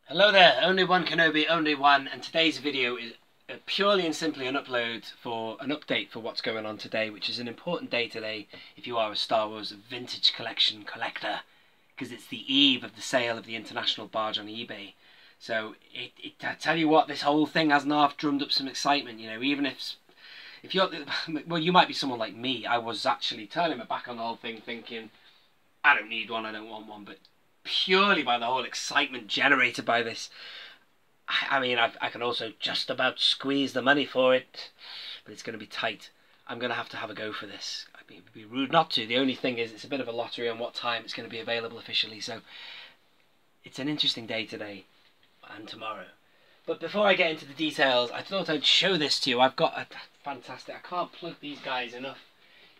Hello there, only one Kenobi, only one, and today's video is purely and simply an upload for an update for what's going on today, which is an important day today if you are a Star Wars vintage collection collector, because it's the eve of the sale of the international barge on eBay. So I tell you what, this whole thing hasn't half drummed up some excitement, you know, even if you're, well, you might be someone like me. I was actually turning my back on the whole thing thinking, I don't need one, I don't want one, but purely by the whole excitement generated by this, I mean, I can also just about squeeze the money for it, but it's going to be tight. I'm going to have a go for this. I mean, it'd be rude not to. The only thing is it's a bit of a lottery on what time it's going to be available officially, so it's an interesting day today and tomorrow. But before I get into the details, I thought I'd show this to you. I've got a fantastic, I can't plug these guys enough.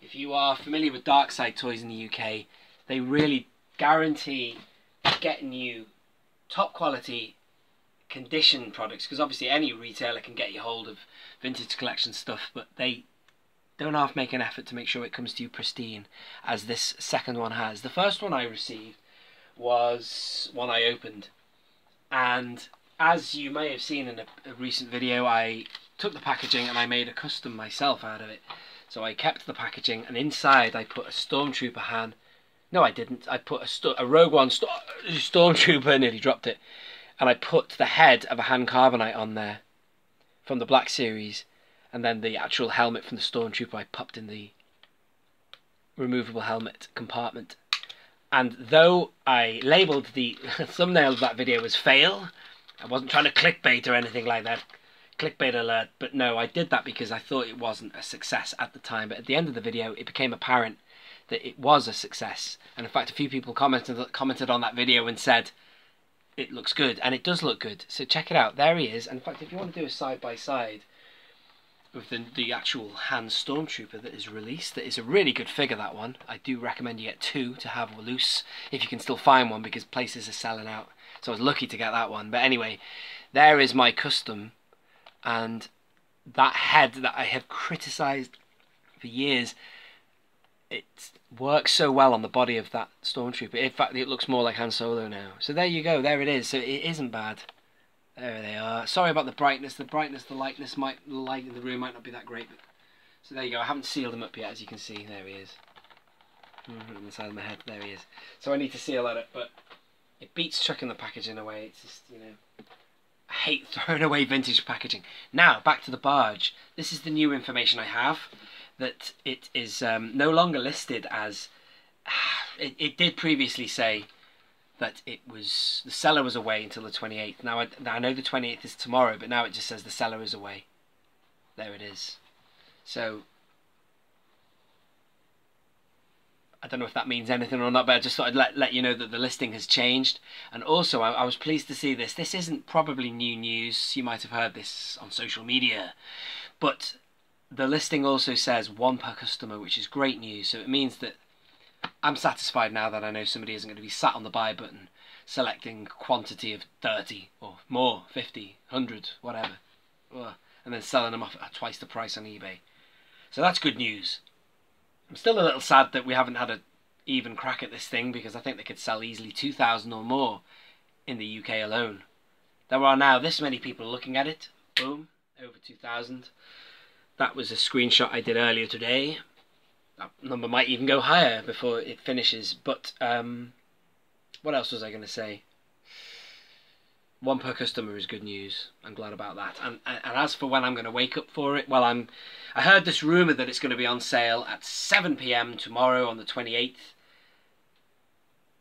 If you are familiar with Dark Side Toys in the UK, they really guarantee getting you top quality condition products, because obviously any retailer can get you hold of vintage collection stuff, but they don't half make an effort to make sure it comes to you pristine, as this second one has. The first one I received was one I opened, and as you may have seen in a recent video, I took the packaging and I made a custom myself out of it. So I kept the packaging, and inside I put a Stormtrooper Han. No, I didn't. I put a Rogue One Stormtrooper, nearly dropped it, and I put the head of a Han Carbonite on there from the Black Series, and then the actual helmet from the Stormtrooper I popped in the removable helmet compartment. And though I labelled the thumbnail of that video as fail, I wasn't trying to clickbait or anything like that. Clickbait alert. But no, I did that because I thought it wasn't a success at the time. But at the end of the video, it became apparent that it was a success. And in fact, a few people commented on that video and said, it looks good. And it does look good. So check it out. There he is. And in fact, if you want to do a side-by-side with the actual Han Stormtrooper that is released, that is a really good figure, that one. I do recommend you get two to have loose, if you can still find one, because places are selling out. So I was lucky to get that one. But anyway, there is my custom. And that head that I have criticised for years, it works so well on the body of that Stormtrooper. In fact, it looks more like Han Solo now. So there you go, there it is. So it isn't bad. There they are. Sorry about the brightness. The lightness the light in the room might not be that great. But so there you go. I haven't sealed him up yet, as you can see. There he is. On the side of my head. There he is. So I need to seal that up, but it beats chucking the packaging away. It's just, you know, I hate throwing away vintage packaging. Now, back to the barge. This is the new information I have. That it is no longer listed as... It did previously say that it was... The seller was away until the 28th. Now, I know the 28th is tomorrow, but now it just says the seller is away. There it is. So, I don't know if that means anything or not, but I just thought I'd let you know that the listing has changed. And also, I was pleased to see this. This isn't probably new news. You might have heard this on social media. But the listing also says one per customer, which is great news. So it means that I'm satisfied now that I know somebody isn't going to be sat on the buy button selecting quantity of 30 or more, 50, 100, whatever, and then selling them off at twice the price on eBay. So that's good news. I'm still a little sad that we haven't had an even crack at this thing, because I think they could sell easily 2,000 or more in the UK alone. There are now this many people looking at it. Boom, over 2,000. That was a screenshot I did earlier today. That number might even go higher before it finishes. But what else was I going to say? One per customer is good news. I'm glad about that. And as for when I'm going to wake up for it, well, I heard this rumour that it's going to be on sale at 7 PM tomorrow on the 28th.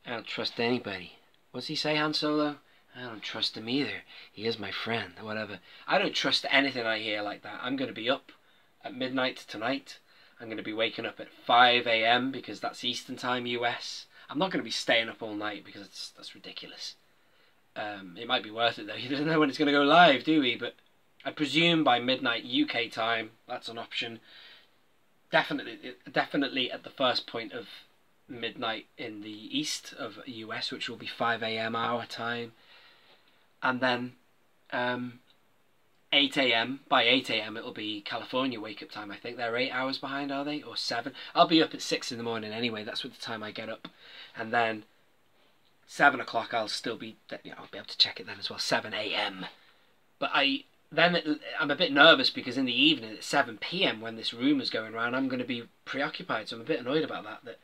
I don't trust anybody. What's he say, Han Solo? I don't trust him either. He is my friend, or whatever. I don't trust anything I hear like that. I'm going to be up at midnight tonight. I'm going to be waking up at 5 AM because that's Eastern Time, US. I'm not going to be staying up all night because that's ridiculous. It might be worth it though. He doesn't know when it's going to go live, do we? But I presume by midnight UK time, that's an option. Definitely at the first point of midnight in the east of US, which will be 5 AM our time. And then 8 AM, by 8 AM it'll be California wake-up time. I think they're 8 hours behind, are they? Or 7? I'll be up at 6 in the morning anyway. That's what the time I get up. And then 7 o'clock I'll still be, I'll be able to check it then as well, 7 a.m. But I'm a bit nervous because in the evening at 7 p.m. when this rumour's going around, I'm going to be preoccupied. So I'm a bit annoyed about that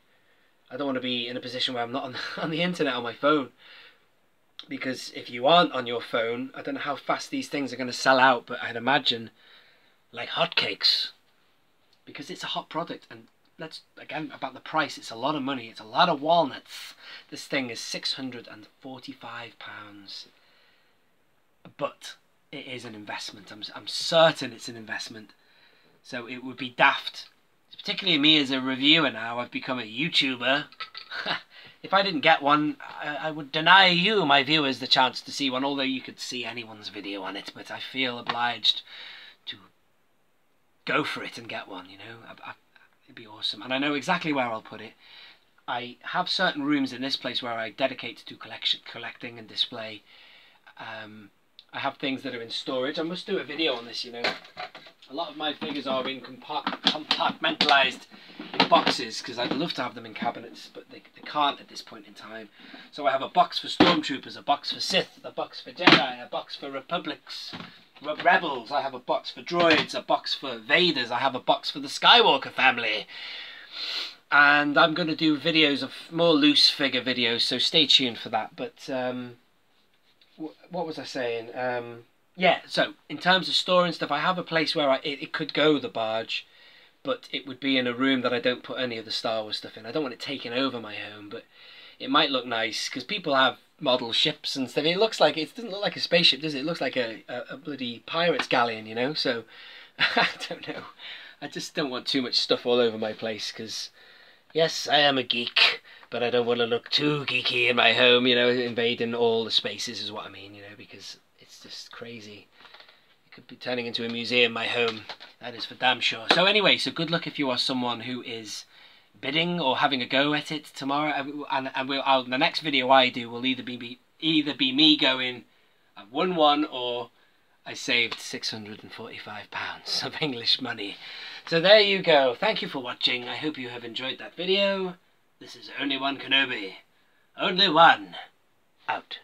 I don't want to be in a position where I'm not on the internet on my phone. Because if you aren't on your phone, I don't know how fast these things are going to sell out, but I'd imagine like hotcakes. Because it's a hot product, and again, about the price, it's a lot of money, it's a lot of walnuts. This thing is £645. But it is an investment. I'm certain it's an investment. So it would be daft, particularly me as a reviewer now. I've become a YouTuber. If I didn't get one, I would deny you, my viewers, the chance to see one, although you could see anyone's video on it. But I feel obliged to go for it and get one, you know. It'd be awesome. And I know exactly where I'll put it. I have certain rooms in this place where I dedicate to collecting and display. I have things that are in storage. I must do a video on this, you know. A lot of my figures are in compartmentalised in boxes because I'd love to have them in cabinets, but they can't at this point in time. So I have a box for Stormtroopers, a box for Sith, a box for Jedi, a box for Republics, Rebels. I have a box for Droids, a box for Vaders. I have a box for the Skywalker family. And I'm going to do videos of more loose figure videos, so stay tuned for that. But what was I saying? Yeah, so in terms of store and stuff, I have a place where it could go, the barge, but it would be in a room that I don't put any of the Star Wars stuff in. I don't want it taking over my home, but it might look nice, because people have model ships and stuff. It doesn't look like a spaceship, does it? It looks like a bloody pirate's galleon, you know? So, I don't know. I just don't want too much stuff all over my place, because, yes, I am a geek, but I don't want to look too geeky in my home, you know, invading all the spaces is what I mean, you know, because it's just crazy. It could be turning into a museum, my home. That is for damn sure. So anyway, so good luck if you are someone who is bidding or having a go at it tomorrow. And the next video I do will either be me going, I've won one, or I saved £645 of English money. So there you go. Thank you for watching. I hope you have enjoyed that video. This is Only One Kenobi. Only one. Out.